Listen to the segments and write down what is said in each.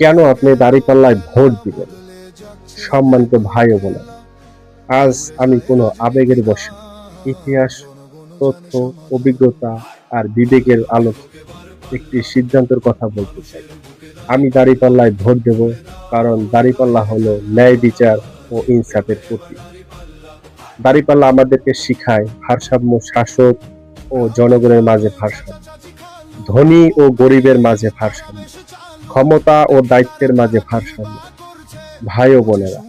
কেন আপনি দাঁড়িপাল্লায় ভোট দিবেন? সম্মানিত ভাই ও বোনেরা, আজ আমি কোনো আবেগের বশে ইতিহাস, তথ্য, অভিজ্ঞতা আর বিবেকের আলোকে একটি সিদ্ধান্তের কথা বলতে চাই। আমি দাঁড়িপাল্লায় ভোট দেব, কারণ দাঁড়িপাল্লা হলো ন্যায় বিচার ও ইনসাফের প্রতীক। দাঁড়িপাল্লা আমাদেরকে শিখায় ভারসাম্য, শাসক ও জনগণের মাঝে ভারসাম্য, ধনী ও গরিবের মাঝে ভারসাম্য, ক্ষমতা ও দায়িত্বের মাঝে ভারসাম্য। ভাই ও বোনেরা,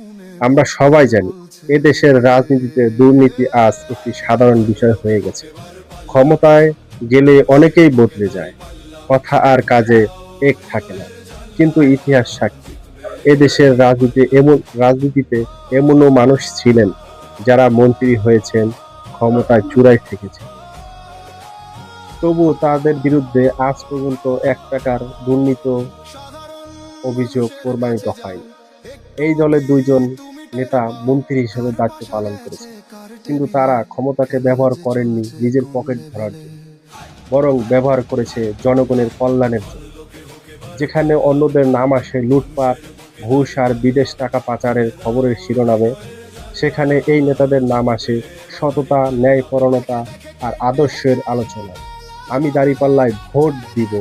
আমরা সবাই জানি এদেশের রাজনীতিতে দুর্নীতি আজ একটি সাধারণ বিষয় হয়ে গেছে। ক্ষমতায় গেলে অনেকেই বদলে যায়, কথা আর কাজে এক থাকে না। কিন্তু ইতিহাস সাক্ষী, এদেশের রাজনীতিতে এমনও মানুষ ছিলেন যারা মন্ত্রী হয়েছেন, ক্ষমতায় চূড়ায় থেকেছেন, তবুও তাদের বিরুদ্ধে আজ পর্যন্ত এক টাকার দুর্নীতি অভিযোগ প্রমাণিত হয়নি। এই দলের দুইজন নেতা মন্ত্রী হিসেবে দায়িত্ব পালন করেছেন, কিন্তু তারা ক্ষমতাকে ব্যবহার করেননি নিজের পকেট ভরার জন্য, বরং ব্যবহার করেছে জনগণের কল্যাণের জন্য। যেখানে অন্যদের নাম আসে লুটপাট, ঘুষ আর বিদেশ টাকা পাচারের খবরের শিরোনামে, সেখানে এই নেতাদের নাম আসে সততা, ন্যায়পরায়ণতা আর আদর্শের আলোচনায়। আমি দাঁড়িপাল্লায় ভোট দিব,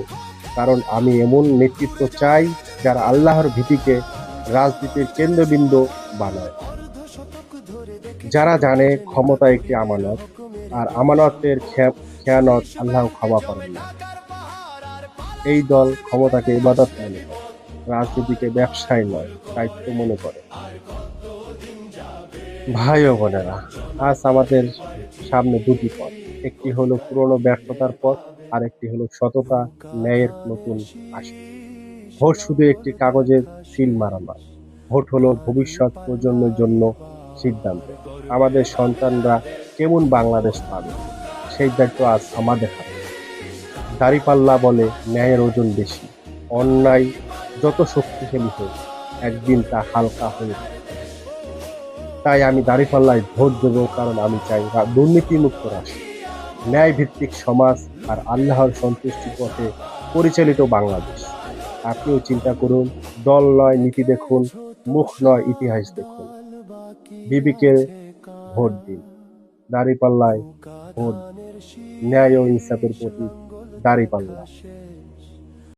কারণ আমি এমন নেতৃত্ব চাই যারা আল্লাহর ভীতিকে রাজনীতির কেন্দ্রবিন্দু বানায়, যারা জানে ক্ষমতা একটি আমানত, আর আমানতের খেয়ানত আল্লাহ ক্ষমা করেন না। এই দল ক্ষমতাকে ইবাদত মনে করে, রাজনীতিকে ব্যবসায় নয় দায়িত্ব মনে করে। ভাই ও বোনেরা, আজ আমাদের সামনে দুটি পথ। একটি হলো পুরনো ব্যর্থতার পথ, আর একটি হলো সততা, ন্যায়ের নতুন আশা। ভোট শুধু একটি কাগজের সিল মারা নয়, ভোট হলো ভবিষ্যৎ প্রজন্মের জন্য সিদ্ধান্ত। আমাদের সন্তানরা কেমন বাংলাদেশ পাবে, সেই দায়িত্ব আজ আমাদের হাতে। দাঁড়িপাল্লা বলে ন্যায়ের ওজন বেশি, অন্যায় যত শক্তিশালী হোক একদিন তা হালকা হয়ে যাবে। তাই আমি দাঁড়িপাল্লায় ভোট দেব, কারণ আমি চাই দুর্নীতিমুক্ত রাষ্ট্র, ন্যায় ভিত্তিক সমাজ আর আল্লাহর সন্তুষ্টি পথে পরিচালিত বাংলাদেশ। আপনিও চিন্তা করুন, দল নয় নীতি দেখুন, মুখ নয় ইতিহাস দেখুন, বিবেকে ভোট দিন, দাঁড়িপাল্লায় ভোট দিন। ন্যায় ও ইনসাফের প্রতীক দাঁড়িপাল্লা।